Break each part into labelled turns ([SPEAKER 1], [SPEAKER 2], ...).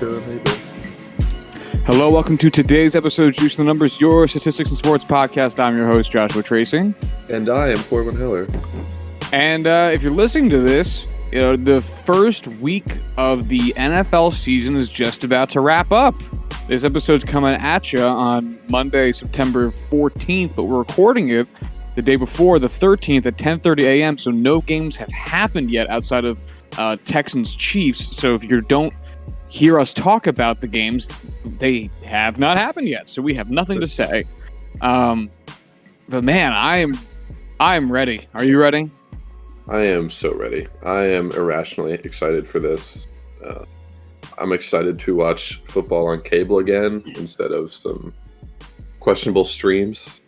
[SPEAKER 1] doing? How you doing?
[SPEAKER 2] Hello, welcome to today's episode of Juice the Numbers, your statistics and sports podcast. I'm your host, Joshua Tracy.
[SPEAKER 1] And I am Corwin Heller.
[SPEAKER 2] And if you're listening to this, the first week of the NFL season is just about to wrap up. This episode's coming at you on Monday, September 14th, but we're recording it the day before, the 13th at 10:30 a.m., so no games have happened yet outside of Texans-Chiefs. So if you don't hear us talk about the games, they have not happened yet, so we have nothing to say. But man, I am ready. Are you ready?
[SPEAKER 1] I am so ready. I am irrationally excited for this. I'm excited to watch football on cable again instead of some questionable streams.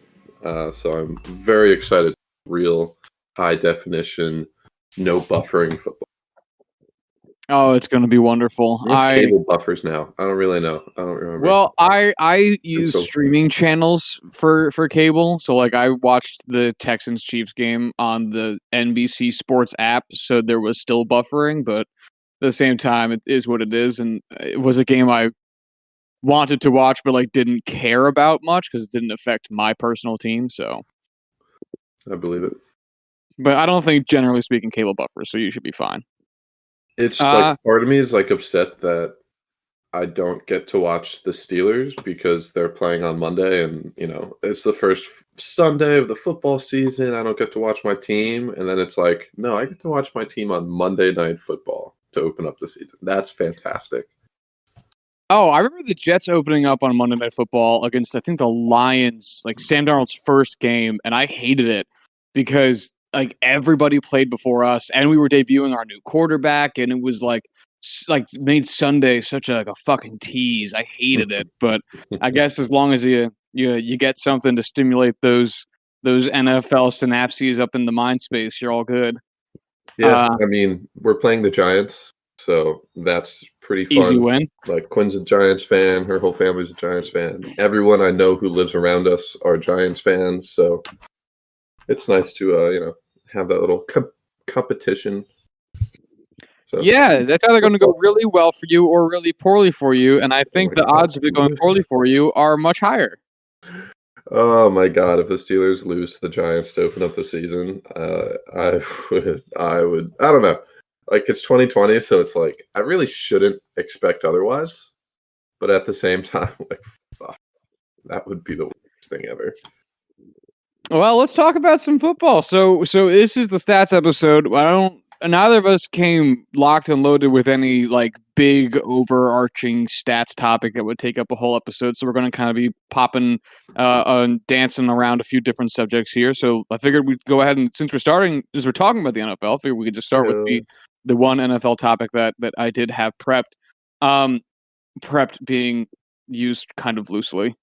[SPEAKER 1] So I'm very excited. Real high definition, no buffering football.
[SPEAKER 2] Oh, it's going to be wonderful.
[SPEAKER 1] Cable buffers now. I don't really know. I don't remember.
[SPEAKER 2] Well, I use streaming channels for cable. So like I watched the Texans Chiefs game on the NBC Sports app, so there was still buffering, but at the same time it is what it is, and it was a game I wanted to watch but like didn't care about much because it didn't affect my personal team, so
[SPEAKER 1] I believe it.
[SPEAKER 2] But I don't think generally speaking cable buffers, so you should be fine.
[SPEAKER 1] It's like part of me is like upset that I don't get to watch the Steelers because they're playing on Monday and, it's the first Sunday of the football season. I don't get to watch my team. And then it's like, no, I get to watch my team on Monday Night Football to open up the season. That's fantastic.
[SPEAKER 2] Oh, I remember the Jets opening up on Monday Night Football against, I think, the Lions, like Sam Darnold's first game, and I hated it because like everybody played before us, and we were debuting our new quarterback, and it was like made Sunday such a fucking tease. I hated it, but I guess as long as you get something to stimulate those NFL synapses up in the mind space, you're all good.
[SPEAKER 1] Yeah, I mean, we're playing the Giants, so that's pretty fun.
[SPEAKER 2] Easy win.
[SPEAKER 1] Like Quinn's a Giants fan, her whole family's a Giants fan. Everyone I know who lives around us are Giants fans, so it's nice to have that little competition. So,
[SPEAKER 2] yeah, that's either going to go really well for you or really poorly for you, and I think the odds of it going poorly for you are much higher.
[SPEAKER 1] Oh my God! If the Steelers lose to the Giants to open up the season, I would. I don't know. Like it's 2020, so it's like I really shouldn't expect otherwise. But at the same time, like fuck, that would be the worst thing ever.
[SPEAKER 2] Well, let's talk about some football. So this is the stats episode. Neither of us came locked and loaded with any like big overarching stats topic that would take up a whole episode. So we're going to kind of be popping and dancing around a few different subjects here. So I figured we'd go ahead and since we're talking about the NFL, I figured we could just start with the one NFL topic that I did have prepped. Prepped being used kind of loosely.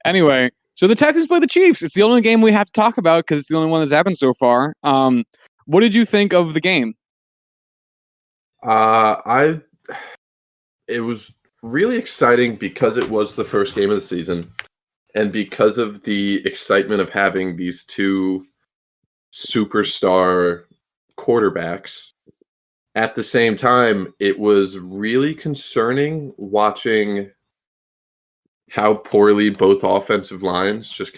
[SPEAKER 2] Anyway. So the Texans play the Chiefs. It's the only game we have to talk about because it's the only one that's happened so far. What did you think of the game?
[SPEAKER 1] It was really exciting because it was the first game of the season, and because of the excitement of having these two superstar quarterbacks. At the same time, it was really concerning watching how poorly both offensive lines just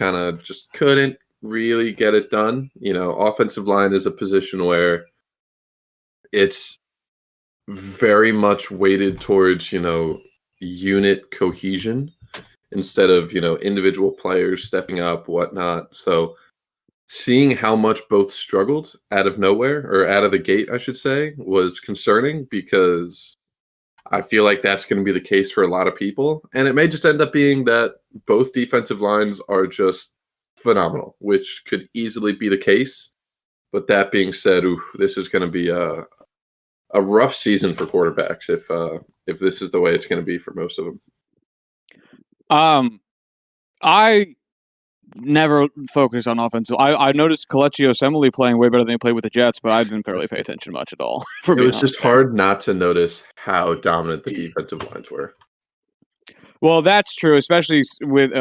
[SPEAKER 1] couldn't really get it done. Offensive line is a position where it's very much weighted towards, unit cohesion instead of, individual players stepping up, whatnot. So seeing how much both struggled out of nowhere, or out of the gate, I should say, was concerning because I feel like that's going to be the case for a lot of people. And it may just end up being that both defensive lines are just phenomenal, which could easily be the case. But that being said, this is going to be a rough season for quarterbacks if this is the way it's going to be for most of them.
[SPEAKER 2] I never focus on offensive. I noticed Kelechi Osemele playing way better than he played with the Jets, but I didn't barely pay attention much at all.
[SPEAKER 1] It was just hard not to notice how dominant the defensive lines were.
[SPEAKER 2] Well, that's true, especially with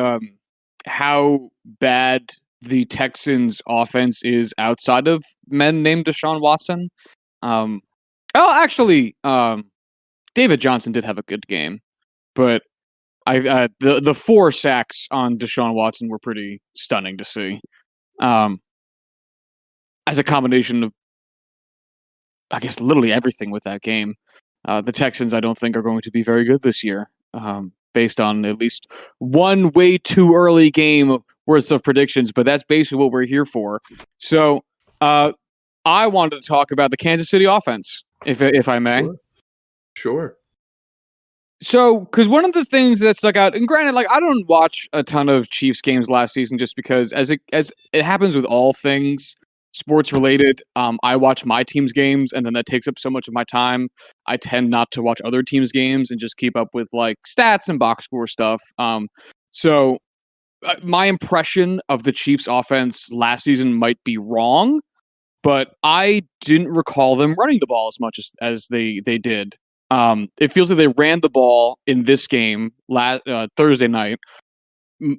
[SPEAKER 2] how bad the Texans' offense is outside of men named Deshaun Watson. David Johnson did have a good game, but the 4 sacks on Deshaun Watson were pretty stunning to see. As a combination of, I guess, literally everything with that game. The Texans, I don't think, are going to be very good this year, based on at least one way too early game worth of predictions, but that's basically what we're here for. So I wanted to talk about the Kansas City offense, if I may.
[SPEAKER 1] Sure.
[SPEAKER 2] So, because one of the things that stuck out, and granted, like I don't watch a ton of Chiefs games last season, just because as it happens with all things sports related, I watch my team's games, and then that takes up so much of my time. I tend not to watch other teams' games and just keep up with like stats and box score stuff. So my impression of the Chiefs' offense last season might be wrong, but I didn't recall them running the ball as much as they did. It feels like they ran the ball in this game Thursday night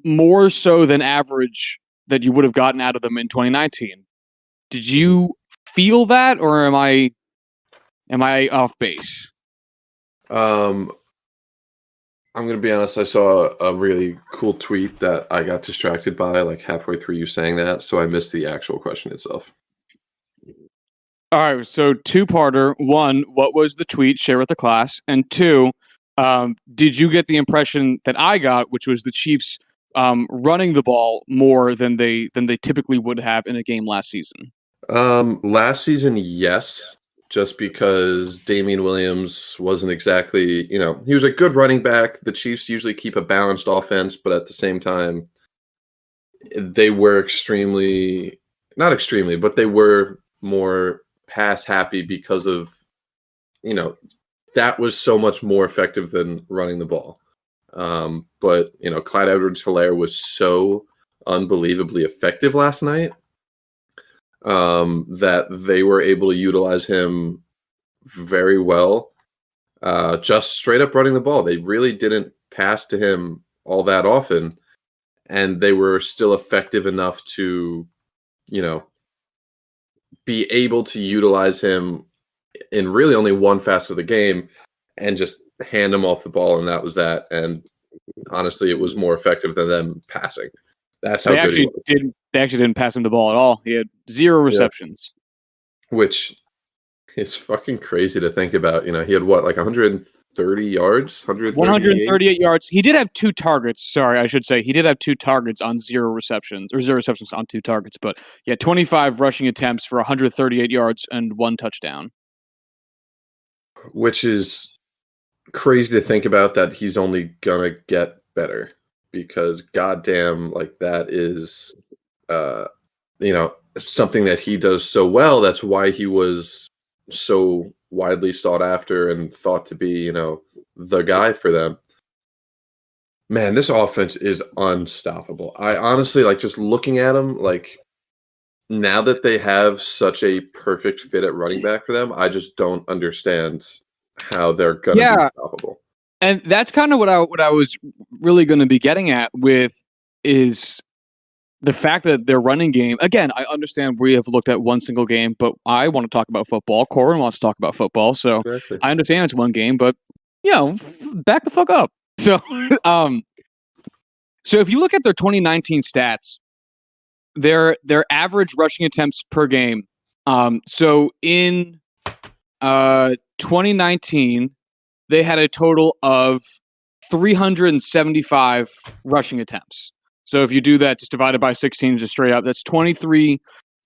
[SPEAKER 2] more so than average that you would have gotten out of them in 2019. Did you feel that, or am I off base?
[SPEAKER 1] I'm going to be honest. I saw a really cool tweet that I got distracted by like halfway through you saying that, so I missed the actual question itself.
[SPEAKER 2] All right, so 2-parter. 1, what was the tweet? Share with the class. And 2, did you get the impression that I got, which was the Chiefs running the ball more than they typically would have in a game last season?
[SPEAKER 1] Last season, yes, just because Damian Williams wasn't exactly, he was a good running back. The Chiefs usually keep a balanced offense, but at the same time, they were not extremely, but they were more pass happy because of, that was so much more effective than running the ball. But, Clyde Edwards-Helaire was so unbelievably effective last night that they were able to utilize him very well, just straight up running the ball. They really didn't pass to him all that often, and they were still effective enough to, be able to utilize him in really only one facet of the game and just hand him off the ball, and that was that. And honestly, it was more effective than them passing. That's how good he was.
[SPEAKER 2] They actually didn't pass him the ball at all. He had 0 receptions.
[SPEAKER 1] Yeah. Which is fucking crazy to think about. He had what, like 130 yards?
[SPEAKER 2] 138 yards. He did have 2 targets. Sorry, I should say. He did have 2 targets on 0 receptions, or 0 receptions on 2 targets. But yeah, 25 rushing attempts for 138 yards and 1 touchdown.
[SPEAKER 1] Which is crazy to think about, that he's only going to get better, because goddamn, like that is, something that he does so well. That's why he was so widely sought after and thought to be, the guy for them. Man, this offense is unstoppable. I honestly, like, just looking at them, like, now that they have such a perfect fit at running back for them, I just don't understand how they're going to be unstoppable.
[SPEAKER 2] And that's kind of what I was really going to be getting at with is the fact that their running game, again, I understand we have looked at one single game, but I want to talk about football. Corwin wants to talk about football. So exactly. I understand it's one game, but, back the fuck up. So, so if you look at their 2019 stats, their average rushing attempts per game. So in 2019, they had a total of 375 rushing attempts. So if you do that, just divided by 16, just straight up, that's 23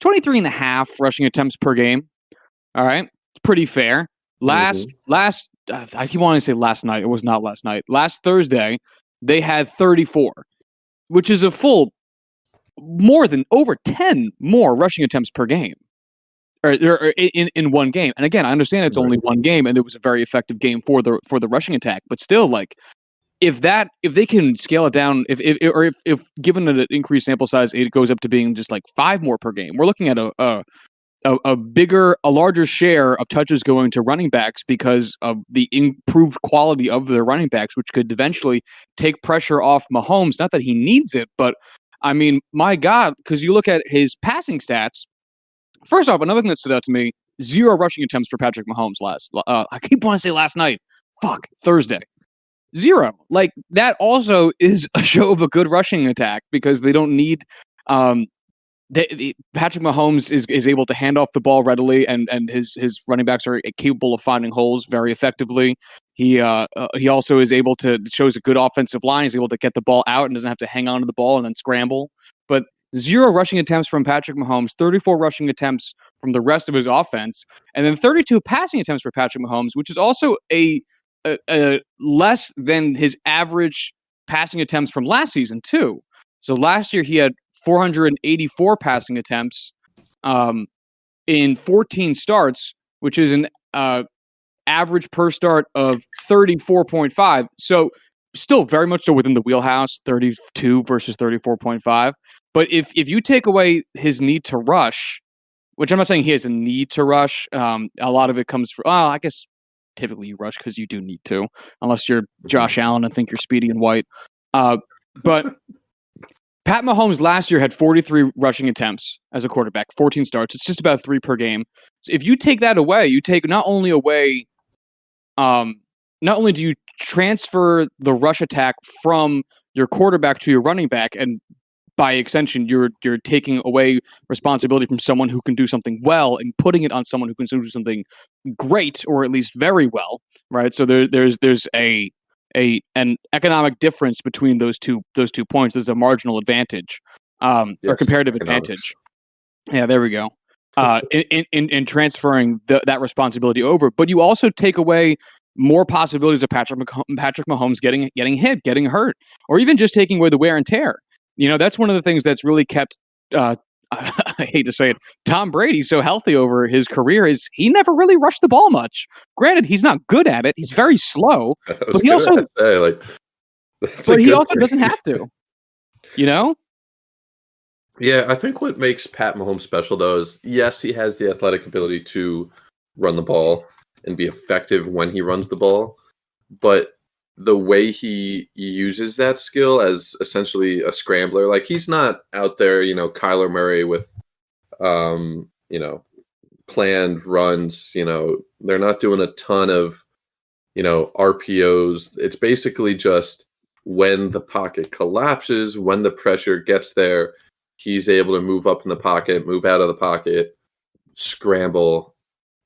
[SPEAKER 2] and a half rushing attempts per game. All right. It's pretty fair. Last, I keep wanting to say last night. It was not last night. Last Thursday, they had 34, which is a full more than over 10 more rushing attempts per game. Or in one game. And again, I understand it's only one game, and it was a very effective game for the rushing attack. But still, like, if they can scale it down, if given an increased sample size, it goes up to being just like 5 more per game, we're looking at a larger share of touches going to running backs because of the improved quality of their running backs, which could eventually take pressure off Mahomes. Not that he needs it, but I mean, my God, because you look at his passing stats. First off, another thing that stood out to me: 0 rushing attempts for Patrick Mahomes I keep wanting to say last night. Thursday. 0. Like, that also is a show of a good rushing attack because they don't need Patrick Mahomes is able to hand off the ball readily, and his running backs are capable of finding holes very effectively. He also is able to shows a good offensive line. He's able to get the ball out and doesn't have to hang on to the ball and then scramble. But 0 rushing attempts from Patrick Mahomes, 34 rushing attempts from the rest of his offense, and then 32 passing attempts for Patrick Mahomes, which is also a less than his average passing attempts from last season too. So last year he had 484 passing attempts in 14 starts, which is an average per start of 34.5. So still very much so within the wheelhouse, 32 versus 34.5. But if you take away his need to rush, which I'm not saying he has a need to rush, a lot of it comes from, I guess typically you rush because you do need to, unless you're Josh Allen and think you're speedy and white. But Pat Mahomes last year had 43 rushing attempts as a quarterback, 14 starts. It's just about 3 per game. So if you take that away, you take not only do you transfer the rush attack from your quarterback to your running back, and by extension, you're taking away responsibility from someone who can do something well and putting it on someone who can do something great or at least very well, right? So there's an economic difference between those two points. There's a marginal advantage, or comparative advantage. Yeah, there we go. In transferring that responsibility over, but you also take away more possibilities of Patrick Mahomes getting hit, getting hurt, or even just taking away the wear and tear. That's one of the things that's really kept, I hate to say it, Tom Brady so healthy over his career is he never really rushed the ball much. Granted, he's not good at it. He's very slow, but he also doesn't have to.
[SPEAKER 1] Yeah, I think what makes Pat Mahomes special, though, is yes, he has the athletic ability to run the ball and be effective when he runs the ball, but the way he uses that skill as essentially a scrambler, like he's not out there, Kyler Murray with, planned runs, they're not doing a ton of, RPOs. It's basically just when the pocket collapses, when the pressure gets there, he's able to move up in the pocket, move out of the pocket, scramble,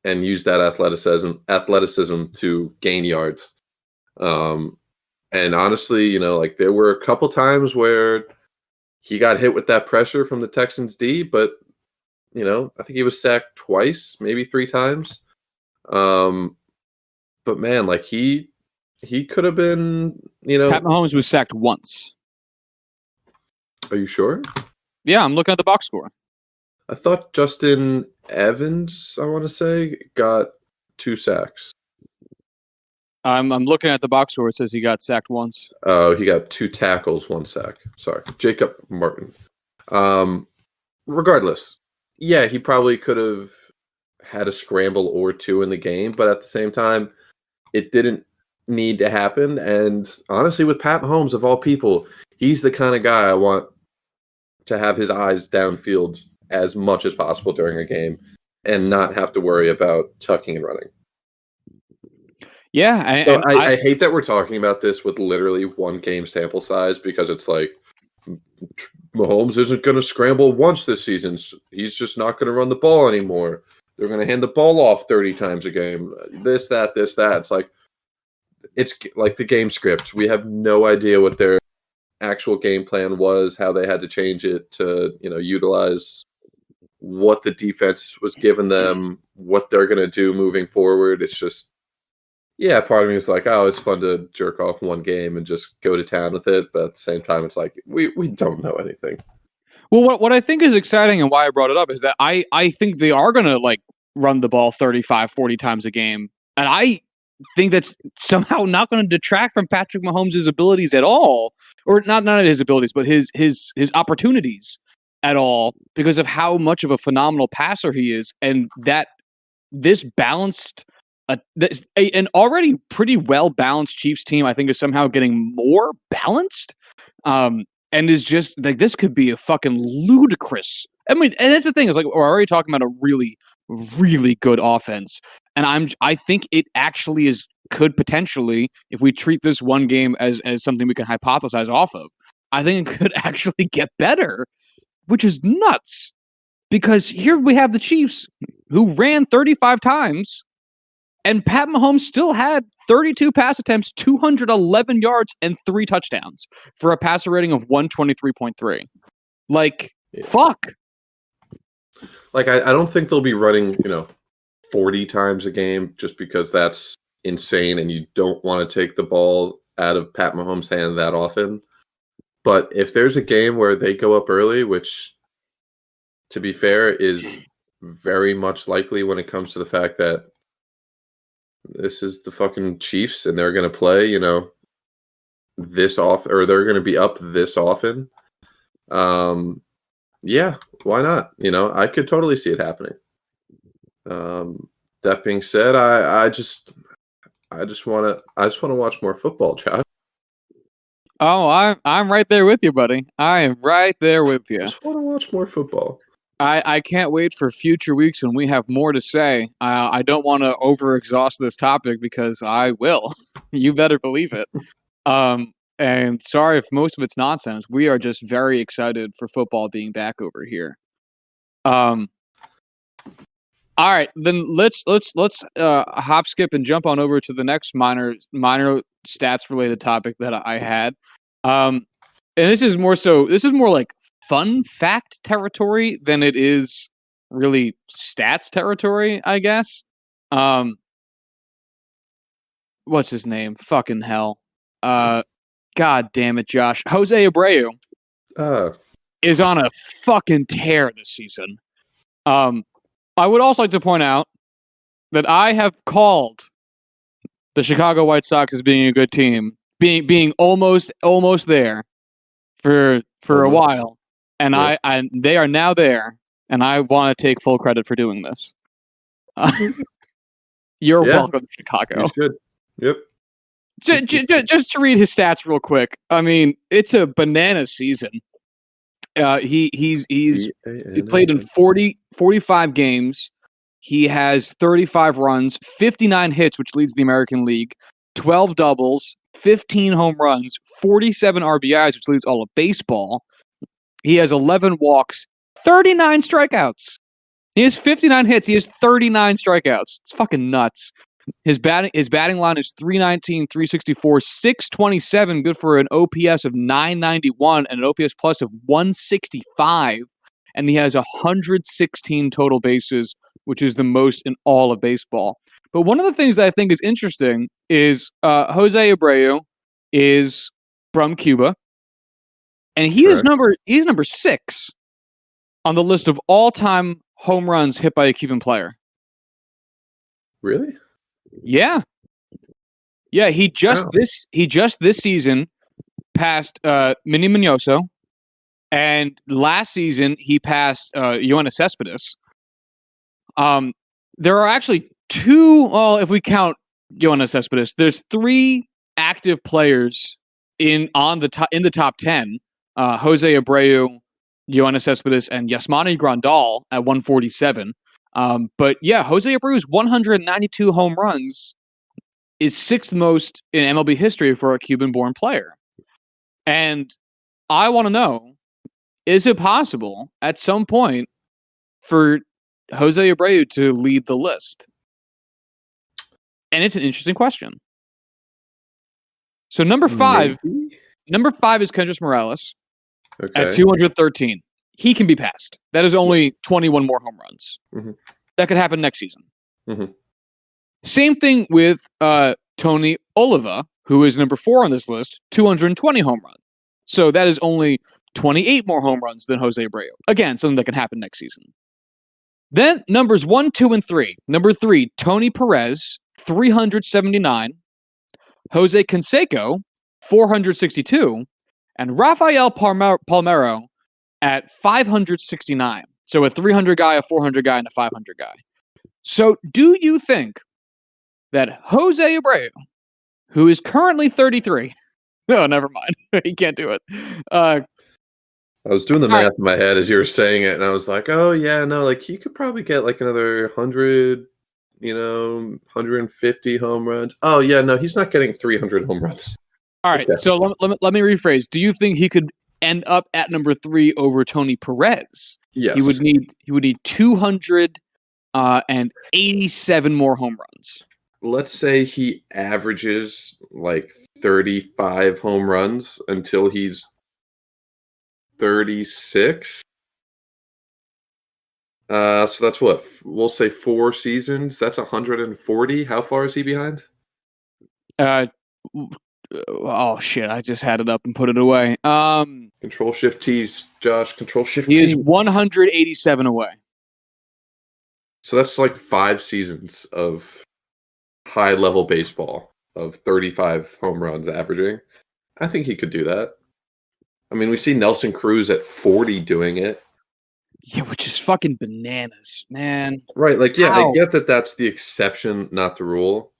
[SPEAKER 1] and use that athleticism to gain yards. And honestly, there were a couple times where he got hit with that pressure from the Texans D, but I think he was sacked twice, maybe 3 times. But man, like he could have been,
[SPEAKER 2] Pat Mahomes was sacked once.
[SPEAKER 1] Are you sure?
[SPEAKER 2] Yeah, I'm looking at the box score.
[SPEAKER 1] I thought Justin Evans, I want to say, got 2 sacks.
[SPEAKER 2] I'm looking at the box score. It says he got sacked once.
[SPEAKER 1] Oh, he got 2 tackles, 1 sack. Sorry. Jacob Martin. Regardless, yeah, he probably could have had a scramble or 2 in the game, but at the same time, it didn't need to happen. And honestly, with Pat Mahomes, of all people, he's the kind of guy I want to have his eyes downfield as much as possible during a game and not have to worry about tucking and running.
[SPEAKER 2] Yeah,
[SPEAKER 1] I hate that we're talking about this with literally 1 game sample size, because it's like Mahomes isn't going to scramble once this season. He's just not going to run the ball anymore. They're going to hand the ball off 30 times a game. This, that. It's like the game script. We have no idea what their actual game plan was, how they had to change it to, utilize what the defense was giving them, what they're going to do moving forward. It's just, yeah, part of me is like, oh, it's fun to jerk off 1 game and just go to town with it. But at the same time, it's like, we don't know anything.
[SPEAKER 2] Well, what I think is exciting and why I brought it up is that I think they are going to run the ball 35, 40 times a game. And I think that's somehow not going to detract from Patrick Mahomes' abilities at all, or not his abilities, but his opportunities at all, because of how much of a phenomenal passer he is, and that this balanced, an already pretty well balanced Chiefs team, I think, is somehow getting more balanced, and is just like, this could be a fucking ludicrous. I mean, and that's the thing, is like, we're already talking about a really, really good offense. And I think it actually is could potentially, if we treat this one game as something we can hypothesize off of, I think it could actually get better, which is nuts. Because here we have the Chiefs who ran 35 times, and Pat Mahomes still had 32 pass attempts, 211 yards, and 3 touchdowns for a passer rating of 123.3. Like, fuck.
[SPEAKER 1] Like, I don't think they'll be running, 40 times a game just because that's insane and you don't want to take the ball out of Pat Mahomes' hand that often. But if there's a game where they go up early, which, to be fair, is very much likely when it comes to the fact that this is the fucking Chiefs and they're going to play, this off, or they're going to be up this often. Yeah, why not? I could totally see it happening. That being said, I just want to watch more football, Josh.
[SPEAKER 2] Oh, I'm right there with you, buddy. I am right there with you.
[SPEAKER 1] I just want to watch more football.
[SPEAKER 2] I can't wait for future weeks when we have more to say. I don't want to overexhaust this topic because I will. You better believe it. And sorry if most of it's nonsense. We are just very excited for football being back over here. All right, then let's hop, skip, and jump on over to the next minor stats related topic that I had. And this is more like fun fact territory than it is really stats territory, I guess. What's his name? Fucking hell. God damn it, Josh. Jose Abreu is on a fucking tear this season. I would also like to point out that I have called the Chicago White Sox as being a good team, being almost there for a while, and yeah. They are now there, and I want to take full credit for doing this. You're welcome, Chicago.
[SPEAKER 1] He's good. Yep.
[SPEAKER 2] Just to read his stats real quick. I mean, it's a banana season. He played in 45 games. He has 35 runs, 59 hits, which leads the American League, 12 doubles, 15 home runs, 47 RBIs, which leads all of baseball. He has 11 walks, 39 strikeouts. He has 59 hits. He has 39 strikeouts. It's fucking nuts. His batting line is 319, 364, 627, good for an OPS of 991 and an OPS plus of 165. And he has 116 total bases, which is the most in all of baseball. But one of the things that I think is interesting is Jose Abreu is from Cuba, and he's number 6 on the list of all-time home runs hit by a Cuban player.
[SPEAKER 1] Really?
[SPEAKER 2] Yeah. He just this season passed Manny Minoso, and last season he passed Yoenis Cespedes. There are actually 2. Well, if we count Yoenis Cespedes, there's 3 active players in the top 10. Jose Abreu, Yoenis Cespedes, and Yasmani Grandal at 147. But yeah, Jose Abreu's 192 home runs is 6th most in MLB history for a Cuban-born player. And I want to know, is it possible at some point for Jose Abreu to lead the list? And it's an interesting question. So number 5 is Kendrys Morales at 213. He can be passed. That is only 21 more home runs. Mm-hmm. That could happen next season. Mm-hmm. Same thing with Tony Oliva, who is number 4 on this list, 220 home runs. So that is only 28 more home runs than Jose Abreu. Again, something that can happen next season. Then numbers 1, 2, and 3. Number 3, Tony Perez, 379. Jose Canseco, 462. And Rafael Palmeiro at 569. So a 300 guy, a 400 guy, and a 500 guy. So do you think that Jose Abreu, who is currently 33, no, never mind, he can't do it.
[SPEAKER 1] I was doing the math in my head as you were saying it, and I was like, oh, yeah, no, like, he could probably get, like, another 100, 150 home runs. Oh, yeah, no, he's not getting 300 home runs.
[SPEAKER 2] All right,
[SPEAKER 1] Okay.
[SPEAKER 2] so let me rephrase. Do you think he could end up at number 3 over Tony Perez?
[SPEAKER 1] Yes.
[SPEAKER 2] He would need 287 more home runs.
[SPEAKER 1] Let's say he averages like 35 home runs until he's 36. So that's what we'll say 4 seasons. That's 140. How far is he behind?
[SPEAKER 2] Oh shit! I just had it up and put it away.
[SPEAKER 1] Control Shift T's, Josh. Control Shift
[SPEAKER 2] He
[SPEAKER 1] T.
[SPEAKER 2] is 187 away.
[SPEAKER 1] So that's like 5 seasons of high level baseball of 35 home runs averaging. I think he could do that. I mean, we see Nelson Cruz at 40 doing it.
[SPEAKER 2] Yeah, which is fucking bananas, man.
[SPEAKER 1] Right, like, yeah,
[SPEAKER 2] How?
[SPEAKER 1] I get that that's the exception, not the rule.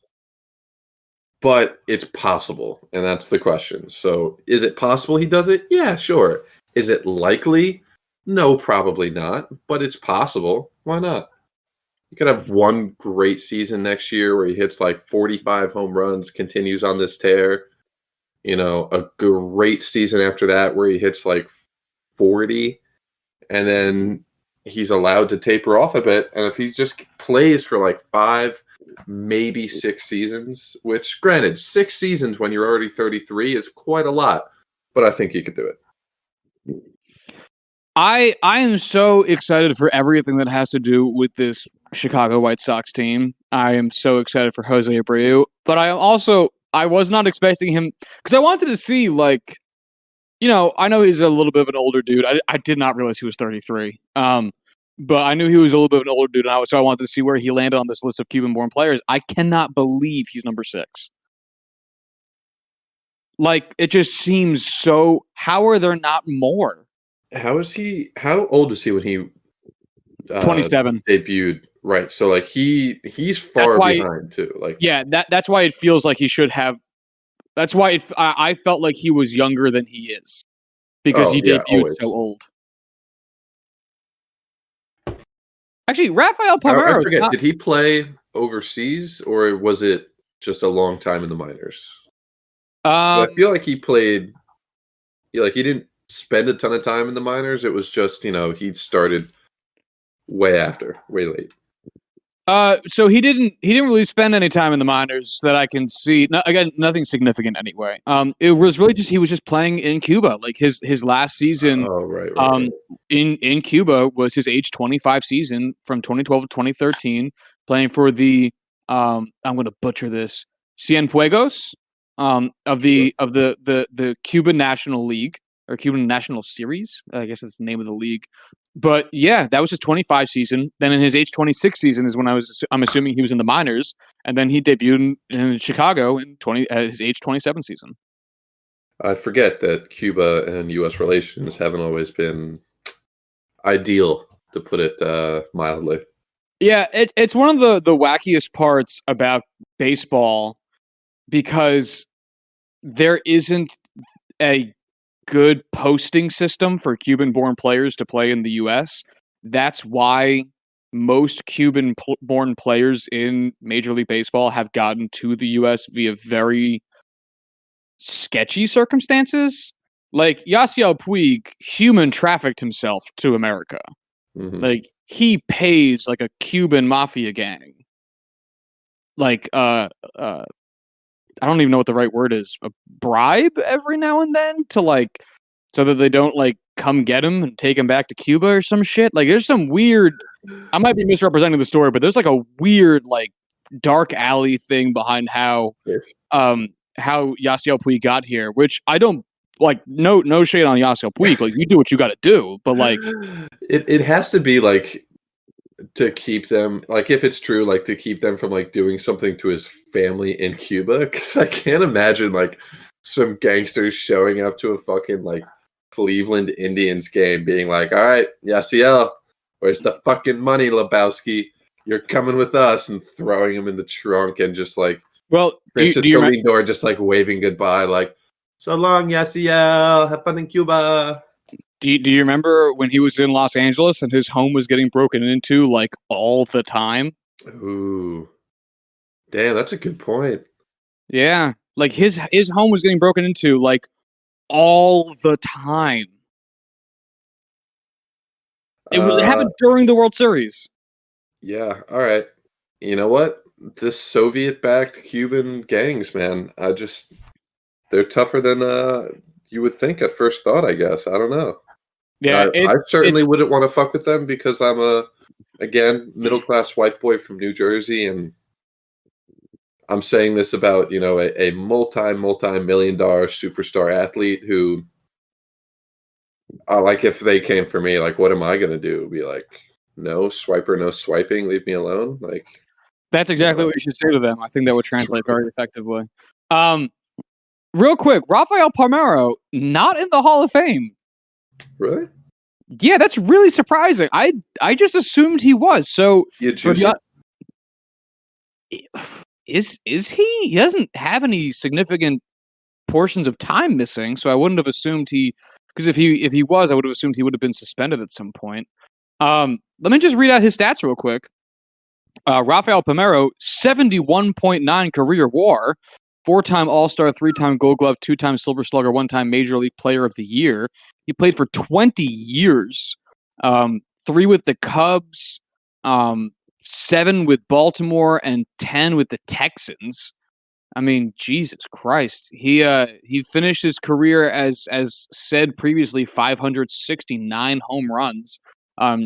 [SPEAKER 1] But it's possible, and that's the question. So, is it possible he does it? Yeah, sure. Is it likely? No, probably not, but it's possible. Why not? You could have one great season next year where he hits like 45 home runs, continues on this tear. A great season after that where he hits like 40, and then he's allowed to taper off a bit. And if he just plays for like 5, maybe 6 seasons, which granted, 6 seasons when you're already 33 is quite a lot, but I think he could do it.
[SPEAKER 2] I am so excited for everything that has to do with this Chicago White Sox team. I am so excited for Jose Abreu, but I was not expecting him because I wanted to see like, I know he's a little bit of an older dude. I did not realize he was 33. But I knew he was a little bit of an older dude, so I wanted to see where he landed on this list of Cuban-born players. I cannot believe he's number 6. Like, it just seems so. How are there not more?
[SPEAKER 1] How old is he when he
[SPEAKER 2] 27
[SPEAKER 1] debuted? Right, so like he's far behind too. Like,
[SPEAKER 2] yeah, that's why it feels like he should have. That's why I felt like he was younger than he is because he debuted so old. Actually, Rafael Palmeiro.
[SPEAKER 1] I forget. Did he play overseas or was it just a long time in the minors? I feel like he played. He didn't spend a ton of time in the minors. It was just he started way late.
[SPEAKER 2] So he didn't really spend any time in the minors that I can see. Again, nothing significant anyway. It was really just he was just playing in Cuba. Like his last season.
[SPEAKER 1] Oh, right.
[SPEAKER 2] In Cuba was his age 25 season from 2012 to 2013, playing for the I'm going to butcher this Cienfuegos of the Cuban National League or Cuban National Series. I guess that's the name of the league. But yeah, that was his 25 season. Then in his age 26 season is when I'm assuming he was in the minors, and then he debuted in Chicago at his age 27 season.
[SPEAKER 1] I forget that Cuba and U.S. relations haven't always been ideal, to put it mildly.
[SPEAKER 2] Yeah, it's one of the wackiest parts about baseball because there isn't a good posting system for Cuban-born players to play in the U.S. That's why most Cuban-born players in Major League Baseball have gotten to the U.S. via very sketchy circumstances. Like Yasiel Puig human trafficked himself to America.
[SPEAKER 1] Mm-hmm.
[SPEAKER 2] Like he pays like a Cuban mafia gang. Like I don't even know what the right word is. A bribe every now and then to like so that they don't like come get him and take him back to Cuba or some shit. Like there's some weird I might be misrepresenting the story, but there's like a weird like dark alley thing behind how Yasiel Puig got here, which I don't like no shade on Yasiel Puig. Like you do what you gotta do, but like
[SPEAKER 1] it has to be like to keep them, like if it's true, like to keep them from like doing something to his family in Cuba, because I can't imagine like some gangsters showing up to a fucking like Cleveland Indians game being like, all right, Yasiel, where's the fucking money, Lebowski? You're coming with us, and throwing him in the trunk and just like,
[SPEAKER 2] well, do you
[SPEAKER 1] Lindor just like waving goodbye, like, so long, Yasiel, have fun in Cuba.
[SPEAKER 2] Do you remember when he was in Los Angeles and his home was getting broken into like all the time?
[SPEAKER 1] Ooh, damn, that's a good point.
[SPEAKER 2] Yeah, like his home was getting broken into like all the time. It
[SPEAKER 1] Uh,
[SPEAKER 2] happened during the World Series.
[SPEAKER 1] yeah. All right. You know what? This Soviet-backed Cuban gangs, man. They're tougher than you would think at first thought. I guess. I don't know.
[SPEAKER 2] Yeah,
[SPEAKER 1] I certainly
[SPEAKER 2] it's
[SPEAKER 1] wouldn't want to fuck with them because I'm again middle class white boy from New Jersey, and I'm saying this about a multi million-dollar superstar athlete who, like, if they came for me, like, what am I gonna do? Be like, no swiper, no swiping, leave me alone. Like,
[SPEAKER 2] that's exactly
[SPEAKER 1] no.
[SPEAKER 2] what you should say to them. I think that would translate very effectively. Um, Real quick, Rafael Palmeiro not in the Hall of Fame.
[SPEAKER 1] Really?
[SPEAKER 2] Yeah, that's really surprising. I just assumed he was. So
[SPEAKER 1] You a
[SPEAKER 2] for the
[SPEAKER 1] juicer?
[SPEAKER 2] is he? He doesn't have any significant portions of time missing, so I wouldn't have assumed he. Because if he was, I would have assumed he would have been suspended at some point. Let me just read out his stats real quick. Rafael Palmeiro, 71.9 career WAR, 4-time All-Star, 3-time Gold Glove, 2-time Silver Slugger, 1-time Major League Player of the Year. He played for 20 years, 3 with the Cubs, 7 with Baltimore, and 10 with the Texans. I mean, Jesus Christ. He finished his career as said previously, 569 home runs.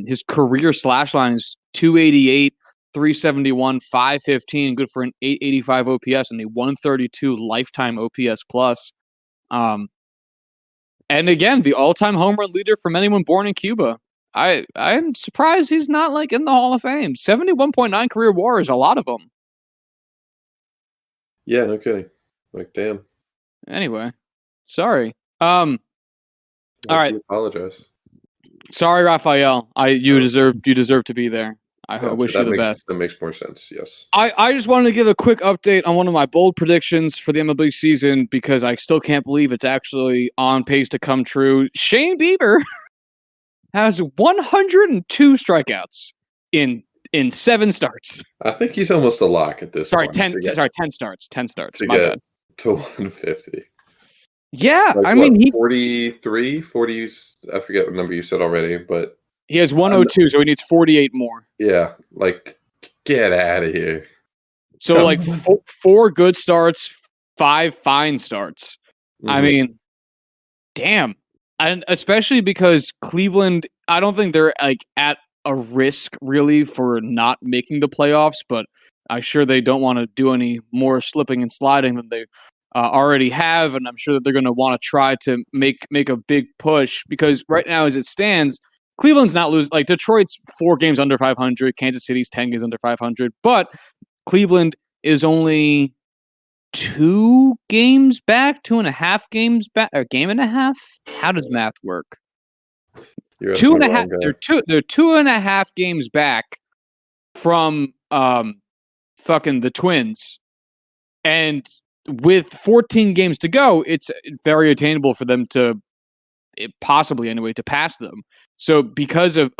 [SPEAKER 2] His career slash line is 288, 371, 515, good for an 885 OPS and a 132 lifetime OPS plus. Um, and again, the all-time home run leader from anyone born in Cuba. I'm surprised he's not like in the Hall of Fame. 71.9 career WAR is a lot of them.
[SPEAKER 1] Yeah, no kidding. Like, damn.
[SPEAKER 2] Anyway, sorry. All
[SPEAKER 1] Why'd
[SPEAKER 2] right.
[SPEAKER 1] you apologize?
[SPEAKER 2] Sorry, Raphael. You
[SPEAKER 1] Oh,
[SPEAKER 2] deserve to be there. I
[SPEAKER 1] gotcha.
[SPEAKER 2] wish you the best.
[SPEAKER 1] That makes more sense. Yes.
[SPEAKER 2] I just wanted to give a quick update on one of my bold predictions for the MLB season because I still can't believe it's actually on pace to come true. Shane Bieber has 102 strikeouts in 7 starts.
[SPEAKER 1] I think he's almost a lock at this
[SPEAKER 2] Sorry,
[SPEAKER 1] point
[SPEAKER 2] 10 sorry, 10 starts. 10 starts.
[SPEAKER 1] to
[SPEAKER 2] My
[SPEAKER 1] get
[SPEAKER 2] bad.
[SPEAKER 1] to 150.
[SPEAKER 2] Yeah,
[SPEAKER 1] Like
[SPEAKER 2] I
[SPEAKER 1] what,
[SPEAKER 2] mean
[SPEAKER 1] 43, 40? I forget what number you said already, but
[SPEAKER 2] he has 102, so he needs 48 more.
[SPEAKER 1] yeah, like, get out of here.
[SPEAKER 2] So
[SPEAKER 1] Come
[SPEAKER 2] like
[SPEAKER 1] on.
[SPEAKER 2] 4 good starts, 5 fine starts. I
[SPEAKER 1] Mhm.
[SPEAKER 2] mean, damn. And especially because Cleveland, I don't think they're like at a risk really for not making the playoffs, but I'm sure they don't want to do any more slipping and sliding than they already have, and I'm sure that they're going to want to try to make a big push because right now, as it stands, Cleveland's not losing. Like Detroit's 4 games under 500, Kansas City's 10 games under 500, but Cleveland is only 2 games back, 2.5 games back, a game and a half. How does math work?
[SPEAKER 1] You're
[SPEAKER 2] Two
[SPEAKER 1] asking
[SPEAKER 2] and
[SPEAKER 1] the
[SPEAKER 2] a half.
[SPEAKER 1] wrong guy.
[SPEAKER 2] They're 2.5 games back from fucking the Twins, and with 14 games to go, it's very attainable for them to possibly anyway to pass them. So because of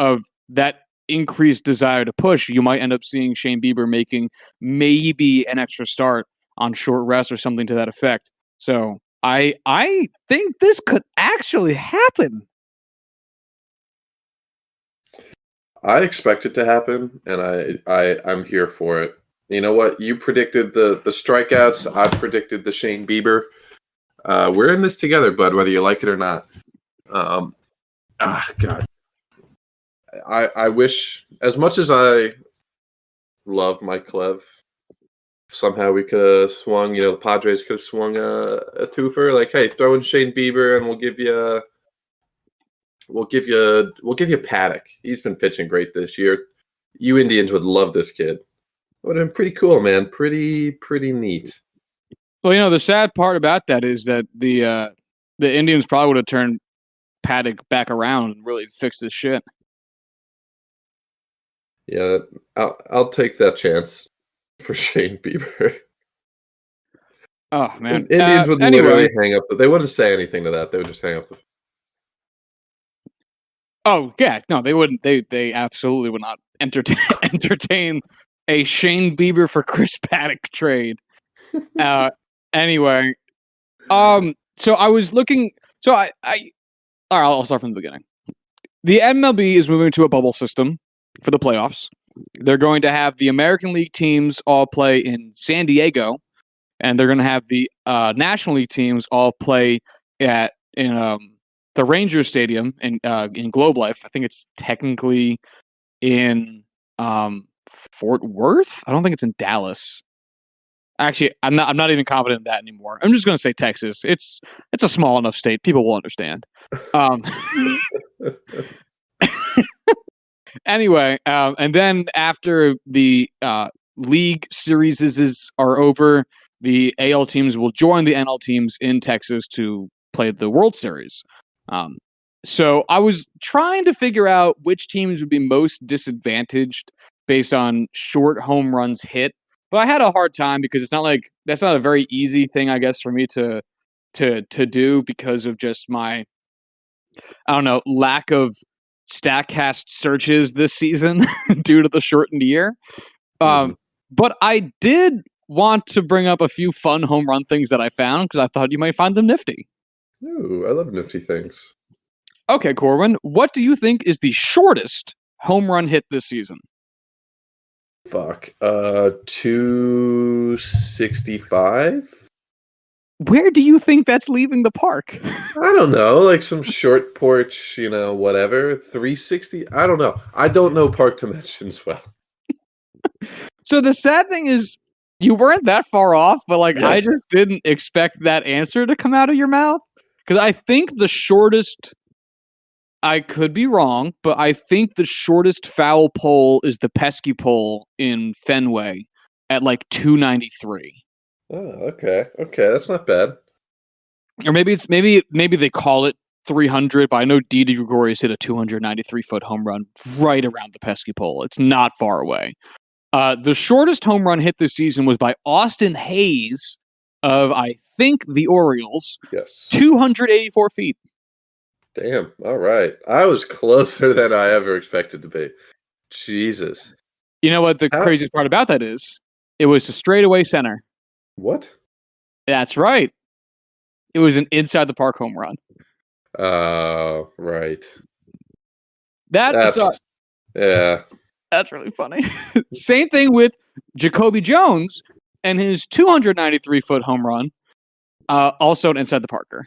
[SPEAKER 2] that increased desire to push, you might end up seeing Shane Bieber making maybe an extra start on short rest or something to that effect. So I think this could actually happen.
[SPEAKER 1] I expect it to happen, and I'm here for it. You know what? You predicted the strikeouts. I predicted the Shane Bieber. We're in this together, bud, whether you like it or not. Um, God. I wish, as much as I love Mike Clev, somehow we could have swung, the Padres could have swung a twofer. Like, hey, throw in Shane Bieber and we'll give you Paddock. He's been pitching great this year. You Indians would love this kid. Would have been pretty cool, man. Pretty neat.
[SPEAKER 2] Well, the sad part about that is that the Indians probably would have turned Paddock back around and really fixed this shit.
[SPEAKER 1] Yeah, I'll take that chance for Shane Bieber.
[SPEAKER 2] Oh man.
[SPEAKER 1] Indians would
[SPEAKER 2] Anyway.
[SPEAKER 1] literally hang up. They wouldn't say anything to that. They would just hang up.
[SPEAKER 2] Oh yeah, no, they wouldn't. They absolutely would not entertain a Shane Bieber for Chris Paddock trade. Anyway, so I was looking. So all right, I'll start from the beginning. The MLB is moving to a bubble system for the playoffs. They're going to have the American League teams all play in San Diego, and they're going to have the National League teams all play in the Rangers Stadium in Globe Life. I think it's technically in Fort Worth. I don't think it's in Dallas. Actually, I'm not even confident in that anymore. I'm just going to say Texas. It's a small enough state. People will understand. Anyway, and then after the league series are over, the AL teams will join the NL teams in Texas to play the World Series. So I was trying to figure out which teams would be most disadvantaged based on short home runs hit, but I had a hard time because it's not like that's not a very easy thing, I guess, for me to do because of just my, I don't know, lack of StatCast searches this season due to the shortened year. But I did want to bring up a few fun home run things that I found because I thought you might find them nifty.
[SPEAKER 1] Ooh, I love nifty things.
[SPEAKER 2] Okay, Corwin, what do you think is the shortest home run hit this season?
[SPEAKER 1] Fuck. 265?
[SPEAKER 2] Where do you think that's leaving the park?
[SPEAKER 1] I don't know, like some short porch, whatever. 360? I don't know. I don't know park dimensions well.
[SPEAKER 2] So the sad thing is, you weren't that far off, but
[SPEAKER 1] Yes.
[SPEAKER 2] I just didn't expect that answer to come out of your mouth. Because I think the shortest, I could be wrong, but I think the shortest foul pole is the pesky pole in Fenway at like 293.
[SPEAKER 1] Oh, okay. Okay, that's not bad.
[SPEAKER 2] Or maybe they call it 300, but I know Didi Gregorius hit a 293-foot home run right around the pesky pole. It's not far away. The shortest home run hit this season was by Austin Hayes of, I think, the Orioles.
[SPEAKER 1] Yes.
[SPEAKER 2] 284 feet.
[SPEAKER 1] Damn. All right. I was closer than I ever expected to be. Jesus.
[SPEAKER 2] You know what the craziest part about that is? It was a straightaway center.
[SPEAKER 1] What?
[SPEAKER 2] That's right. It was an inside the park home run.
[SPEAKER 1] Oh, right.
[SPEAKER 2] That's really funny. Same thing with Jacoby Jones and his 293-foot home run, also an inside the parker.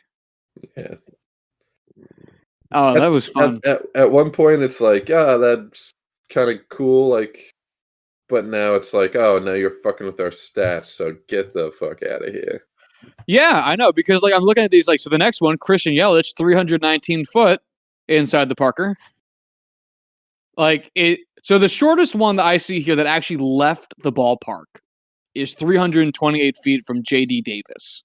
[SPEAKER 1] Yeah.
[SPEAKER 2] Oh, that was fun.
[SPEAKER 1] At one point, it's like, that's kind of cool, like, but now it's like, oh, now you're fucking with our stats, so get the fuck out of here.
[SPEAKER 2] Yeah, I know, because like I'm looking at these, like, so the next one, Christian Yelich, 319 foot inside the parker. Like it. So the shortest one that I see here that actually left the ballpark is 328 feet from J.D. Davis.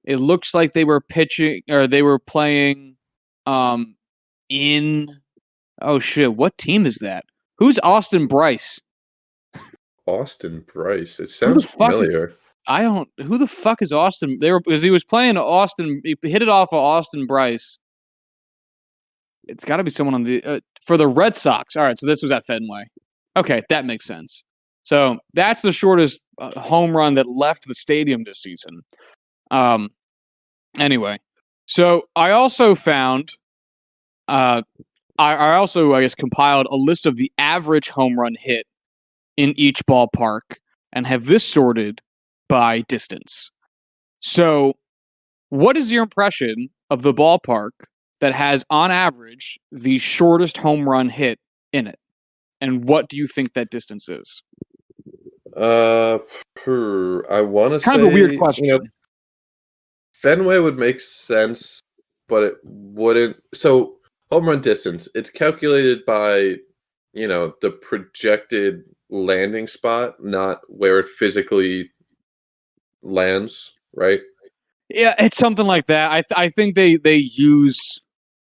[SPEAKER 2] It looks like they were pitching or they were playing in, oh shit, what team is that? Who's Austin Bryce?
[SPEAKER 1] Austin Bryce. It sounds familiar.
[SPEAKER 2] Who the fuck is Austin? Because he was playing Austin, he hit it off of Austin Bryce. It's got to be someone on the for the Red Sox. All right, so this was at Fenway. Okay, that makes sense. So that's the shortest home run that left the stadium this season. Anyway, so I also found, I also, I guess, compiled a list of the average home run hit in each ballpark and have this sorted by distance. So, what is your impression of the ballpark that has, on average, the shortest home run hit in it? And what do you think that distance is?
[SPEAKER 1] I want to say
[SPEAKER 2] kind of a weird question.
[SPEAKER 1] Fenway would make sense, but it wouldn't. So home run distance, it's calculated by, the projected landing spot, not where it physically lands, right?
[SPEAKER 2] Yeah, it's something like that. I think they use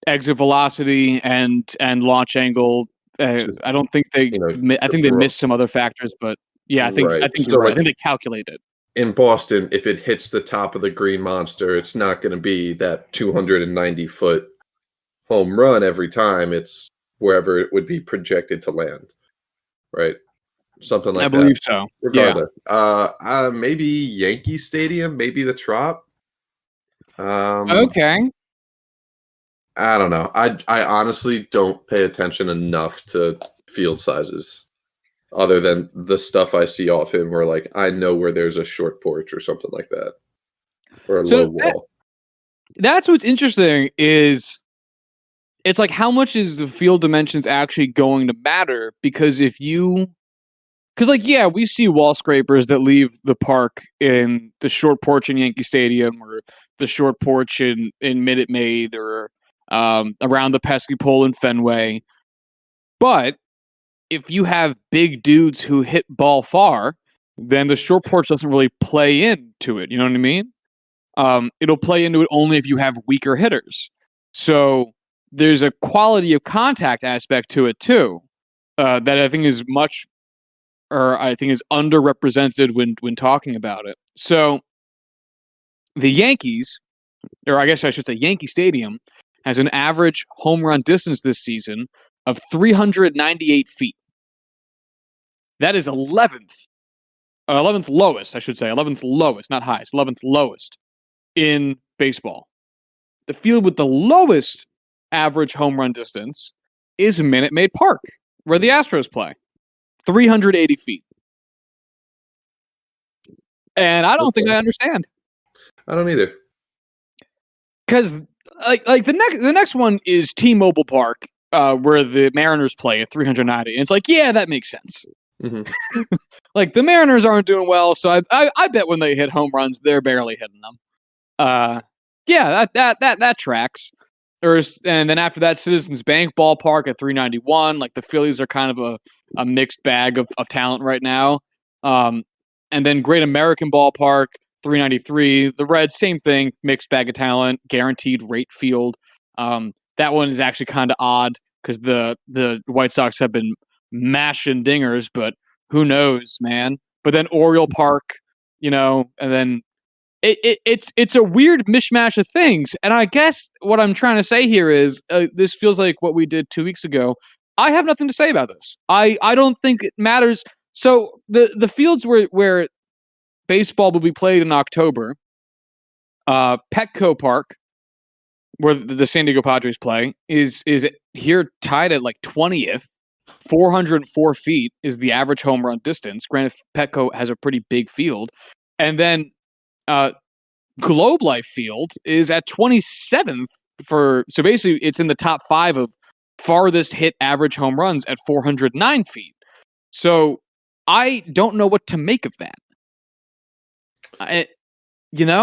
[SPEAKER 2] exit velocity and launch angle. I don't think they. I think they missed some other factors, but yeah, I think you're right. I think they calculate it.
[SPEAKER 1] In Boston, if it hits the top of the green monster, it's not going to be that 290-foot home run every time. It's wherever it would be projected to land, right? something like
[SPEAKER 2] I
[SPEAKER 1] that.
[SPEAKER 2] believe so. Yeah.
[SPEAKER 1] Regardless, maybe Yankee Stadium, maybe the Trop.
[SPEAKER 2] Okay.
[SPEAKER 1] I don't know. I honestly don't pay attention enough to field sizes, other than the stuff I see off him, where like I know where there's a short porch or something like that, or a low
[SPEAKER 2] So
[SPEAKER 1] wall.
[SPEAKER 2] that's what's interesting is it's like how much is the field dimensions actually going to matter? Because like yeah, we see wall scrapers that leave the park in the short porch in Yankee Stadium or the short porch in Minute Maid or around the pesky pole in Fenway. But if you have big dudes who hit ball far, then the short porch doesn't really play into it. You know what I mean? It'll play into it only if you have weaker hitters. So there's a quality of contact aspect to it too, that I think is underrepresented when talking about it. So the Yankees, or I guess I should say Yankee Stadium, has an average home run distance this season of 398 feet. That is 11th lowest, I should say. 11th lowest, not highest. 11th lowest in baseball. The field with the lowest average home run distance is Minute Maid Park, where the Astros play. 380 feet. And I don't think I understand.
[SPEAKER 1] I don't either.
[SPEAKER 2] Because like the next one is T-Mobile Park, where the Mariners play at 390. And it's like, yeah, that makes sense.
[SPEAKER 1] Mm-hmm.
[SPEAKER 2] Like the Mariners aren't doing well, so I bet when they hit home runs, they're barely hitting them. Yeah, that tracks. And then after that, Citizens Bank Ballpark at 391. Like the Phillies are kind of a mixed bag of talent right now. And then Great American Ballpark 393. The Reds, same thing, mixed bag of talent, guaranteed rate field. That one is actually kind of odd because the White Sox have been mashing dingers, but who knows, man? But then Oriole Park, and then it's a weird mishmash of things. And I guess what I'm trying to say here is this feels like what we did 2 weeks ago. I have nothing to say about this. I don't think it matters. So the fields where baseball will be played in October, Petco Park, where the San Diego Padres play, is here tied at like 20th. 404 feet is the average home run distance. Granted, Petco has a pretty big field. And then Globe Life Field is at 27th so basically it's in the top 5 of farthest hit average home runs at 409 feet. So I don't know what to make of that.
[SPEAKER 1] I mean,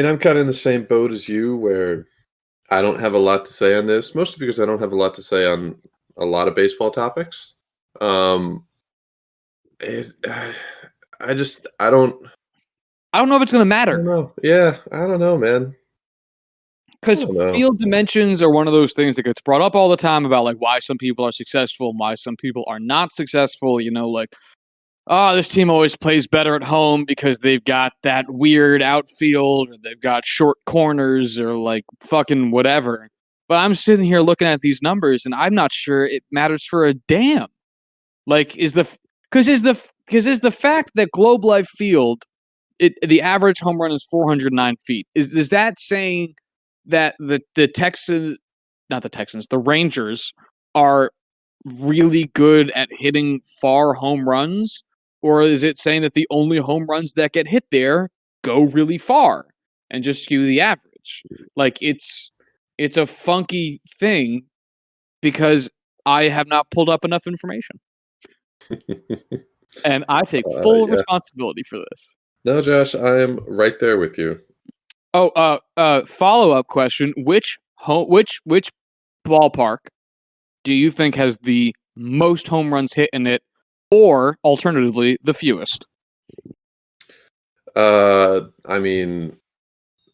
[SPEAKER 1] I'm kind of in the same boat as you, where I don't have a lot to say on this, mostly because I don't have a lot to say on a lot of baseball topics. I don't
[SPEAKER 2] know if it's going to matter.
[SPEAKER 1] I don't know. Yeah, I don't know, man.
[SPEAKER 2] Because field dimensions are one of those things that gets brought up all the time about like why some people are successful and why some people are not successful. Like, oh, this team always plays better at home because they've got that weird outfield or they've got short corners or like fucking whatever. But I'm sitting here looking at these numbers and I'm not sure it matters for a damn. Like, is the fact that Globe Life Field, the average home run is 409 feet. Is that saying that the Texans, not the Texans, the Rangers are really good at hitting far home runs? Or is it saying that the only home runs that get hit there go really far and just skew the average? Like it's a funky thing because I have not pulled up enough information. And I take full responsibility for this.
[SPEAKER 1] No, Josh, I am right there with you.
[SPEAKER 2] Oh, follow-up question: which ballpark do you think has the most home runs hit in it, or alternatively, the fewest?
[SPEAKER 1] I mean,